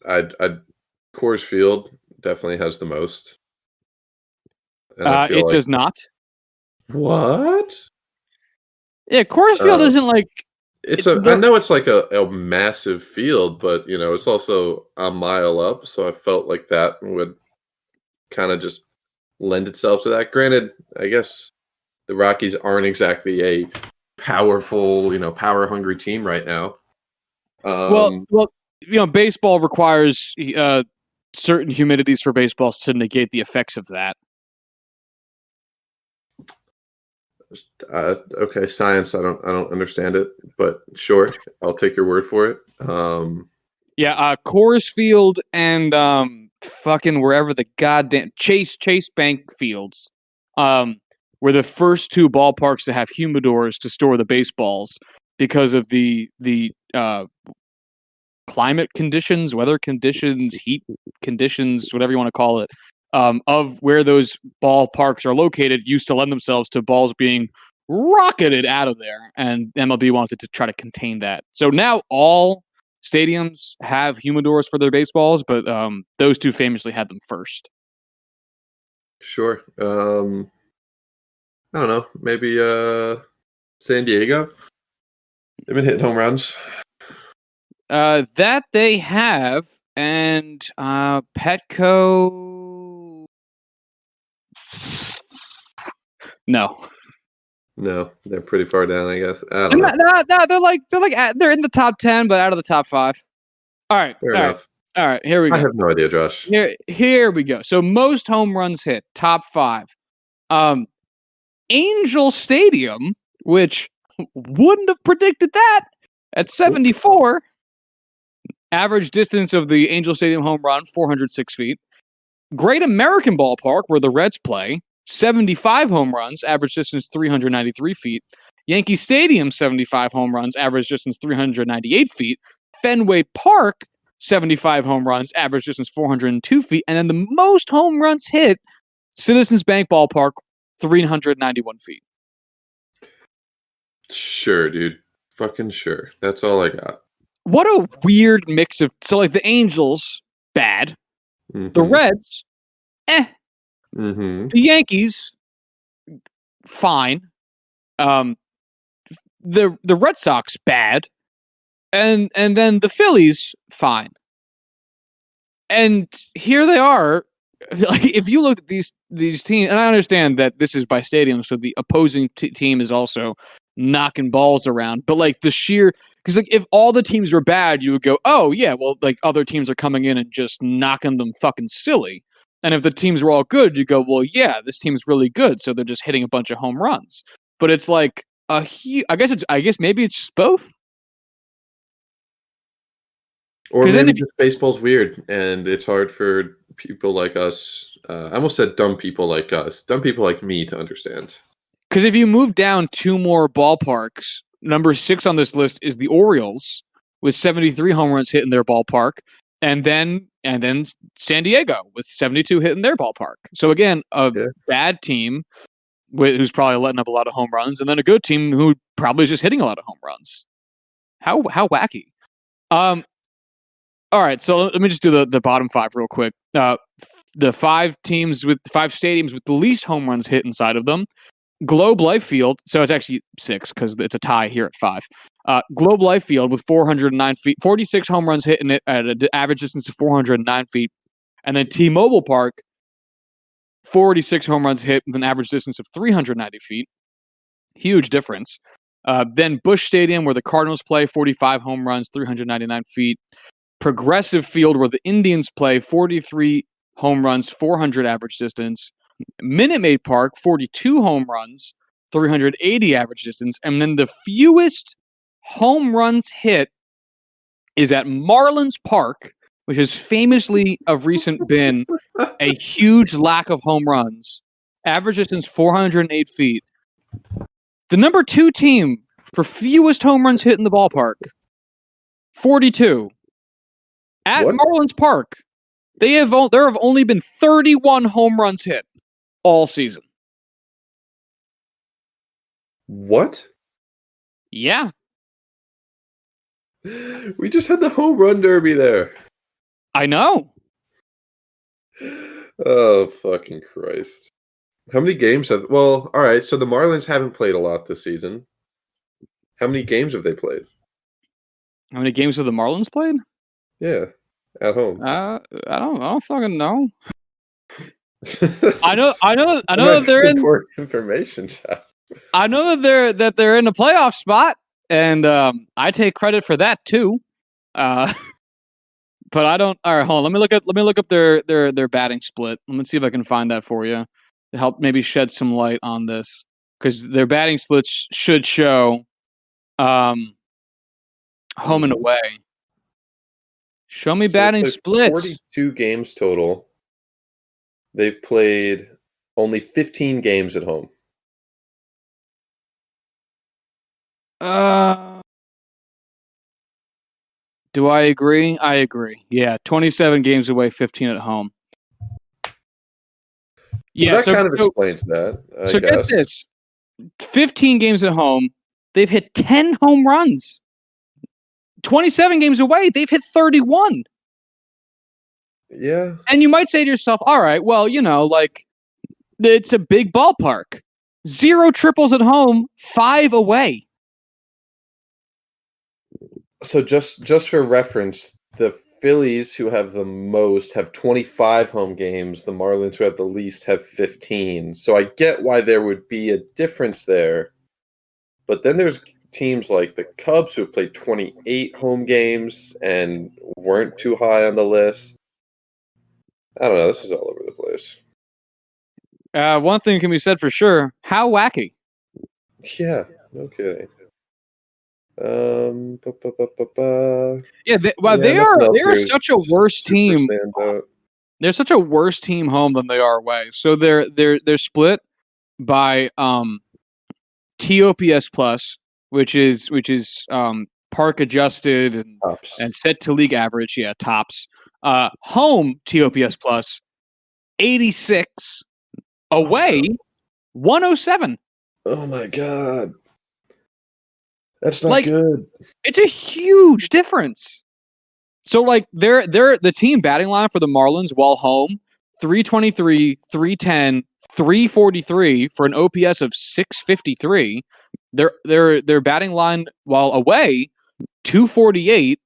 [SPEAKER 1] I'd Coors Field definitely has the most.
[SPEAKER 2] It does not.
[SPEAKER 1] What?
[SPEAKER 2] Yeah, Coors Field isn't like.
[SPEAKER 1] I know it's like a massive field, but it's also a mile up, so I felt like that would kind of just lend itself to that. Granted, I guess the Rockies aren't exactly a powerful, power hungry team right now.
[SPEAKER 2] Well, baseball requires certain humidities for baseballs to negate the effects of that.
[SPEAKER 1] Okay, science. I don't understand it, but sure, I'll take your word for it.
[SPEAKER 2] Coors Field and fucking wherever the goddamn Chase Bank Fields were the first two ballparks to have humidors to store the baseballs because of the climate conditions, weather conditions, heat conditions, whatever you want to call it, of where those ballparks are located used to lend themselves to balls being rocketed out of there, and MLB wanted to try to contain that. So now all stadiums have humidors for their baseballs, but those two famously had them first.
[SPEAKER 1] Sure. I don't know. Maybe San Diego. They've been hitting home runs.
[SPEAKER 2] That they have, and Petco. No,
[SPEAKER 1] they're pretty far down, I guess. I don't know.
[SPEAKER 2] They're in the top 10, but out of the top 5. All right,
[SPEAKER 1] Fair enough.
[SPEAKER 2] All right. Here we go.
[SPEAKER 1] I have no idea, Josh.
[SPEAKER 2] Here we go. So most home runs hit, top 5. Angel Stadium, which wouldn't have predicted that, at 74. Average distance of the Angel Stadium home run, 406 feet. Great American Ballpark, where the Reds play, 75 home runs, average distance 393 feet. Yankee Stadium, 75 home runs, average distance 398 feet. Fenway Park, 75 home runs, average distance 402 feet. And then the most home runs hit, Citizens Bank Ballpark, 391 feet.
[SPEAKER 1] Sure, dude. Fucking sure. That's all I got.
[SPEAKER 2] What a weird mix of... So, like, the Angels, bad.
[SPEAKER 1] Mm-hmm.
[SPEAKER 2] The Reds,
[SPEAKER 1] Mm-hmm.
[SPEAKER 2] The Yankees, fine. The Red Sox, bad. And then the Phillies, fine. And here they are. Like, if you look at these teams, and I understand that this is by stadium, so the opposing team is also knocking balls around. But like the sheer... Because like if all the teams were bad, you would go, oh yeah, well like other teams are coming in and just knocking them fucking silly. And if the teams were all good, you go, well yeah, this team's really good, so they're just hitting a bunch of home runs. But it's like I guess maybe it's just both.
[SPEAKER 1] Or maybe just baseball's weird and it's hard for people like us. I almost said dumb people like us, dumb people like me to understand.
[SPEAKER 2] Because if you move down 2 more ballparks, number 6 on this list is the Orioles with 73 home runs hit in their ballpark, and then San Diego with 72 hit in their ballpark. So again, bad team who's probably letting up a lot of home runs, and then a good team who probably is just hitting a lot of home runs. How wacky. All right, so let me just do the bottom 5 real quick. The 5 teams with 5 stadiums with the least home runs hit inside of them. Globe Life Field, so it's actually 6 because it's a tie here at 5. Globe Life Field with 409 feet, 46 home runs hit in it at an average distance of 409 feet. And then T-Mobile Park, 46 home runs hit with an average distance of 390 feet. Huge difference. Then Busch Stadium, where the Cardinals play, 45 home runs, 399 feet. Progressive Field, where the Indians play, 43 home runs, 400 average distance. Minute Maid Park, 42 home runs, 380 average distance. And then the fewest home runs hit is at Marlins Park, which has famously of recent been a huge lack of home runs. Average distance 408 feet. The number 2 team for fewest home runs hit in the ballpark, 42. At Marlins Park, there have only been 31 home runs hit all season.
[SPEAKER 1] What?
[SPEAKER 2] Yeah.
[SPEAKER 1] We just had the home run derby there.
[SPEAKER 2] I know.
[SPEAKER 1] Oh, fucking Christ. How many games have... Well, all right, so the Marlins haven't played a lot this season. How many games have they played?
[SPEAKER 2] How many games have the Marlins played?
[SPEAKER 1] Yeah, at home.
[SPEAKER 2] I don't fucking know. I know that they're in
[SPEAKER 1] important information, Jeff.
[SPEAKER 2] I know that they're in a playoff spot, and I take credit for that too. But I don't. All right, hold on. Let me look up their batting split. Let me see if I can find that for you to help maybe shed some light on this, because their batting splits should show home and away. Show me batting splits.
[SPEAKER 1] 42 games total. They've played only 15 games at home.
[SPEAKER 2] Do I agree? I agree. Yeah, 27 games away, 15 at home.
[SPEAKER 1] So that kind of explains that, I guess.
[SPEAKER 2] Get this. 15 games at home, they've hit 10 home runs. 27 games away, they've hit 31.
[SPEAKER 1] Yeah.
[SPEAKER 2] And you might say to yourself, all right, well, like, it's a big ballpark. 0 triples at home, 5 away.
[SPEAKER 1] So just for reference, the Phillies, who have the most, have 25 home games. The Marlins, who have the least, have 15. So I get why there would be a difference there. But then there's teams like the Cubs, who have played 28 home games and weren't too high on the list. I don't know. This is all over the place.
[SPEAKER 2] One thing can be said for sure. How wacky.
[SPEAKER 1] Yeah, no kidding.
[SPEAKER 2] Yeah, they are such a worse team. They're such a worse team home than they are away. So they're split by TOPS plus, which is park adjusted and set to league average. Yeah, tops. Home TOPS plus 86, away 107.
[SPEAKER 1] Oh my god. That's not good.
[SPEAKER 2] It's a huge difference. So, like, they're the team batting line for the Marlins while home, 323, 310, 343 for an OPS of 653. Their batting line while away, 248.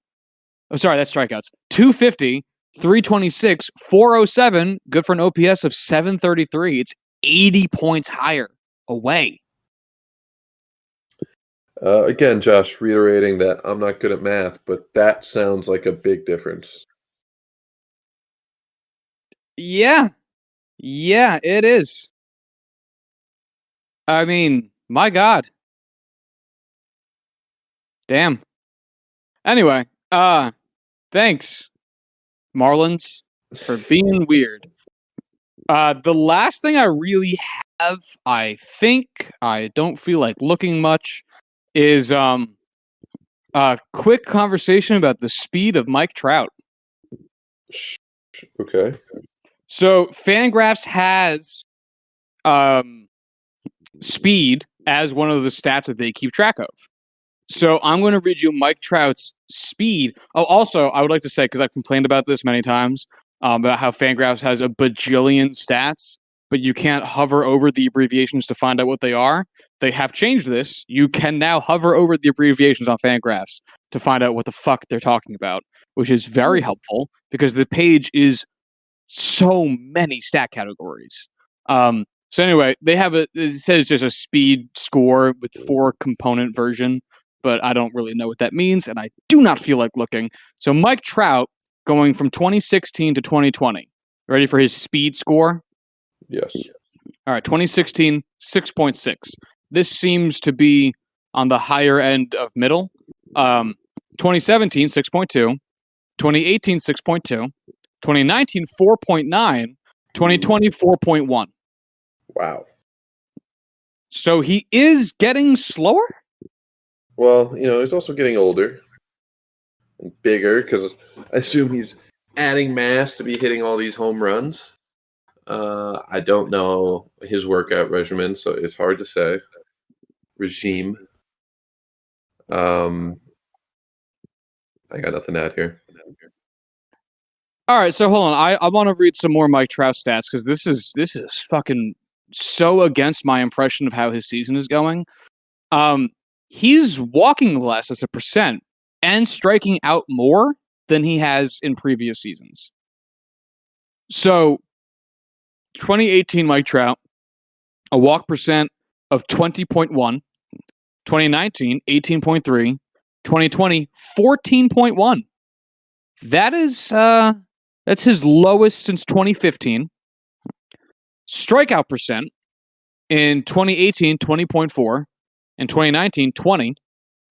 [SPEAKER 2] Oh, sorry, that's strikeouts. 250, 326, 407, good for an OPS of 733. It's 80 points higher away.
[SPEAKER 1] Again, Josh, reiterating that I'm not good at math, but that sounds like a big difference.
[SPEAKER 2] Yeah. Yeah, it is. I mean, my God. Damn. Anyway, thanks, Marlins, for being weird. The last thing I really have, I think, I don't feel like looking much, is a quick conversation about the speed of Mike Trout.
[SPEAKER 1] Okay.
[SPEAKER 2] So Fangraphs has speed as one of the stats that they keep track of. So I'm going to read you Mike Trout's speed. Oh, also, I would like to say, because I've complained about this many times, about how Fangraphs has a bajillion stats, but you can't hover over the abbreviations to find out what they are. They have changed this. You can now hover over the abbreviations on Fangraphs to find out what the fuck they're talking about, which is very helpful because the page is so many stat categories. So anyway, it says it's just a speed score with 4-component version, but I don't really know what that means, and I do not feel like looking. So Mike Trout going from 2016 to 2020. Ready for his speed score?
[SPEAKER 1] Yes.
[SPEAKER 2] All right, 2016, 6.6. This seems to be on the higher end of middle. 2017, 6.2. 2018, 6.2. 2019, 4.9. 2020, 4.1.
[SPEAKER 1] Wow.
[SPEAKER 2] So he is getting slower?
[SPEAKER 1] Well, he's also getting older and bigger because I assume he's adding mass to be hitting all these home runs. I don't know his workout regimen, so it's hard to say. Regime. I got nothing to add here.
[SPEAKER 2] All right, so hold on. I want to read some more Mike Trout stats because this is fucking so against my impression of how his season is going. He's walking less as a percent and striking out more than he has in previous seasons. So, 2018 Mike Trout, a walk percent of 20.1, 2019, 18.3, 2020, 14.1. That's his lowest since 2015. Strikeout percent in 2018, 20.4, in 2019, 20,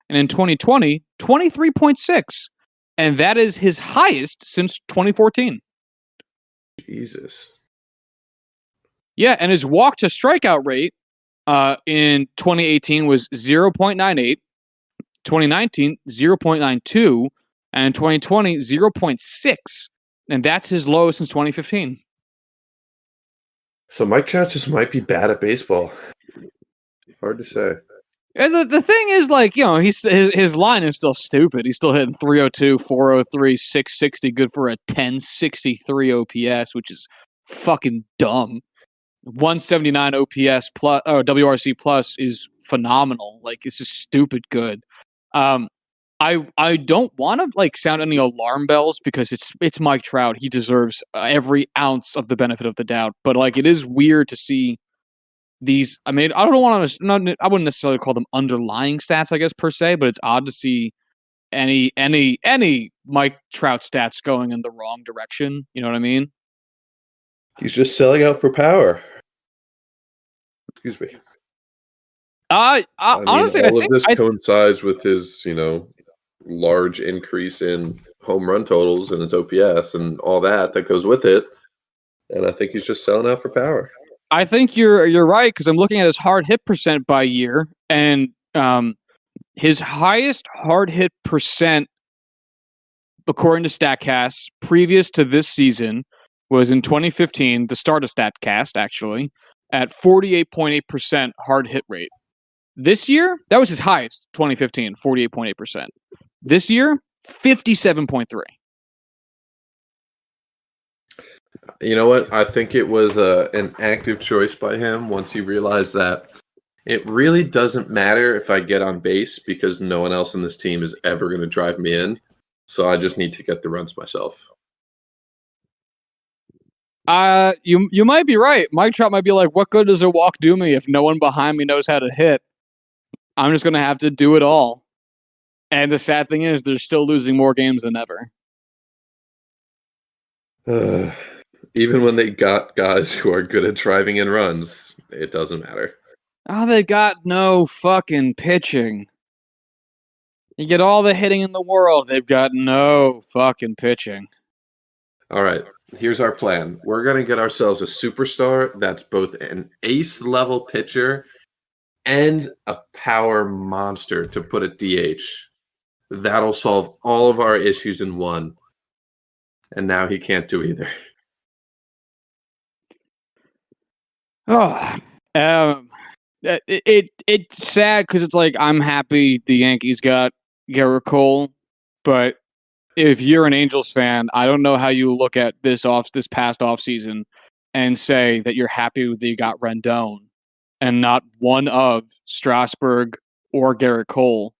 [SPEAKER 2] and in 2020, 23.6. And that is his highest since 2014.
[SPEAKER 1] Jesus.
[SPEAKER 2] Yeah, and his walk to strikeout rate in 2018 was 0.98, 2019, 0.92, and in 2020, 0.6. And that's his lowest since 2015.
[SPEAKER 1] So Mike Trout just might be bad at baseball. Hard to say.
[SPEAKER 2] And the thing is, like, you know, his line is still stupid. He's still hitting 302, 403, 660, good for a 1063 OPS, which is fucking dumb. 179 OPS plus WRC plus is phenomenal. Like, this is stupid good. I don't want to like sound any alarm bells because it's Mike Trout. He deserves every ounce of the benefit of the doubt. But like, it is weird to see these. I mean, I don't want to. I wouldn't necessarily call them underlying stats, I guess per se. But it's odd to see any Mike Trout stats going in the wrong direction. You know what I mean?
[SPEAKER 1] He's just selling out for power. Excuse me.
[SPEAKER 2] I mean, honestly,
[SPEAKER 1] all of this coincides with his, large increase in home run totals and his OPS and all that goes with it. And I think he's just selling out for power.
[SPEAKER 2] I think you're right because I'm looking at his hard hit percent by year, and his highest hard hit percent, according to Statcast, previous to this season, was in 2015, the start of Statcast, actually, at 48.8% hard hit rate. This year, that was his highest, 2015, 48.8%. This year, 57.3.
[SPEAKER 1] You know what? I think it was an active choice by him once he realized that it really doesn't matter if I get on base because no one else in this team is ever going to drive me in. So I just need to get the runs myself.
[SPEAKER 2] You might be right. Mike Trout might be like, what good does a walk do me if no one behind me knows how to hit? I'm just going to have to do it all. And the sad thing is they're still losing more games than ever.
[SPEAKER 1] Even when they got guys who are good at driving in runs, it doesn't matter.
[SPEAKER 2] Oh, they got no fucking pitching. You get all the hitting in the world. They've got no fucking pitching.
[SPEAKER 1] All right. Here's our plan. We're going to get ourselves a superstar that's both an ace-level pitcher and a power monster to put at DH. That'll solve all of our issues in one. And now he can't do either.
[SPEAKER 2] Oh, it's sad because it's like I'm happy the Yankees got Garrett Cole, but if you're an Angels fan, I don't know how you look at this past offseason and say that you're happy that you got Rendon and not one of Strasburg or Garrett Cole.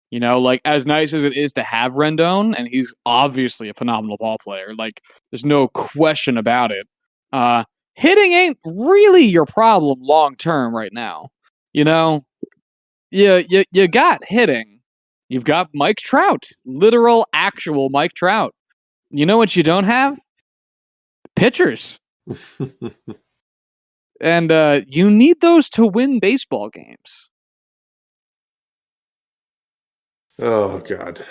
[SPEAKER 2] You know, like as nice as it is to have Rendon, and he's obviously a phenomenal ball player. Like there's no question about it. Hitting ain't really your problem long term right now. You know, you got hitting. You've got Mike Trout, literal, actual Mike Trout. You know what you don't have? Pitchers. And you need those to win baseball games.
[SPEAKER 1] Oh, God.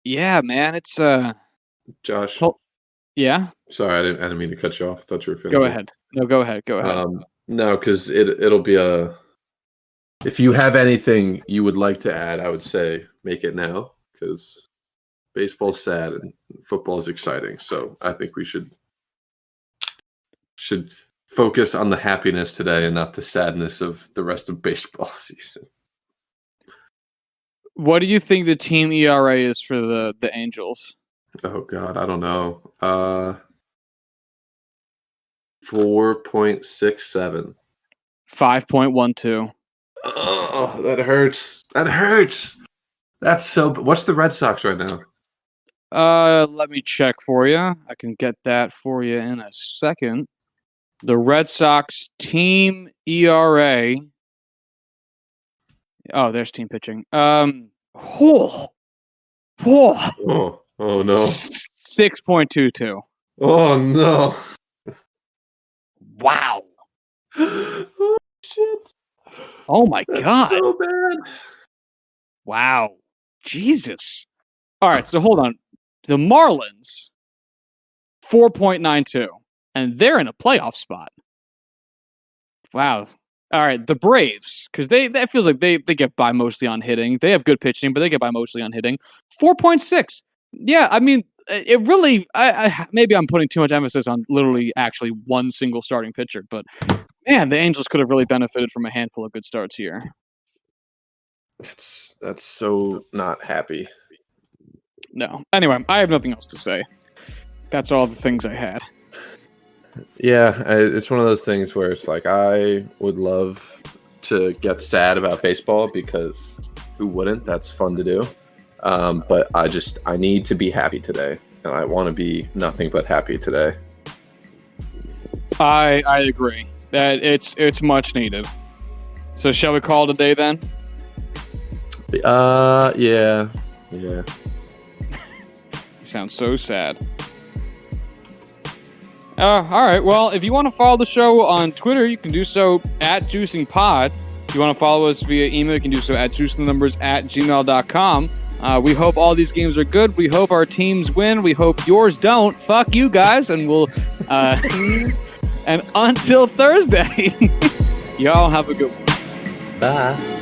[SPEAKER 2] Yeah, man. It's
[SPEAKER 1] Josh.
[SPEAKER 2] Yeah?
[SPEAKER 1] Sorry, I didn't mean to cut you off. I thought you were finished.
[SPEAKER 2] Go ahead. No, go ahead.
[SPEAKER 1] No, because it'll be if you have anything you would like to add, I would say make it now because baseball's sad and football is exciting. So I think we should focus on the happiness today and not the sadness of the rest of baseball season.
[SPEAKER 2] What do you think the team ERA is for the Angels?
[SPEAKER 1] Oh God, I don't know. 4.67.
[SPEAKER 2] 5.12.
[SPEAKER 1] Oh, that hurts. That hurts. That's so. What's the Red Sox right now?
[SPEAKER 2] Let me check for you. I can get that for you in a second. The Red Sox team ERA Oh, there's team pitching. Oh, oh,
[SPEAKER 1] Oh no.
[SPEAKER 2] 6.22.
[SPEAKER 1] Oh no.
[SPEAKER 2] Wow.
[SPEAKER 1] Oh shit.
[SPEAKER 2] Oh my
[SPEAKER 1] That's
[SPEAKER 2] God.
[SPEAKER 1] so bad.
[SPEAKER 2] Wow. Jesus. All right, so hold on. The Marlins, 4.92, and they're in a playoff spot. Wow. All right, the Braves, because that feels like they get by mostly on hitting. They have good pitching, but they get by mostly on hitting. 4.6. Yeah, I mean, it really. Maybe I'm putting too much emphasis on literally actually one single starting pitcher, but man, the Angels could have really benefited from a handful of good starts here.
[SPEAKER 1] That's so not happy.
[SPEAKER 2] No. Anyway, I have nothing else to say. That's all the things I had.
[SPEAKER 1] Yeah, it's one of those things where it's like I would love to get sad about baseball because who wouldn't? That's fun to do. But I need to be happy today, and I want to be nothing but happy today.
[SPEAKER 2] I agree that it's much needed. So shall we call it a day then?
[SPEAKER 1] Yeah.
[SPEAKER 2] You sound so sad. All right. Well, if you want to follow the show on Twitter, you can do so at JuicingPod. If you want to follow us via email, you can do so at juicingthenumbers@gmail.com. We hope all these games are good. We hope our teams win. We hope yours don't. Fuck you guys, and we'll and until Thursday, y'all have a good one.
[SPEAKER 1] Bye.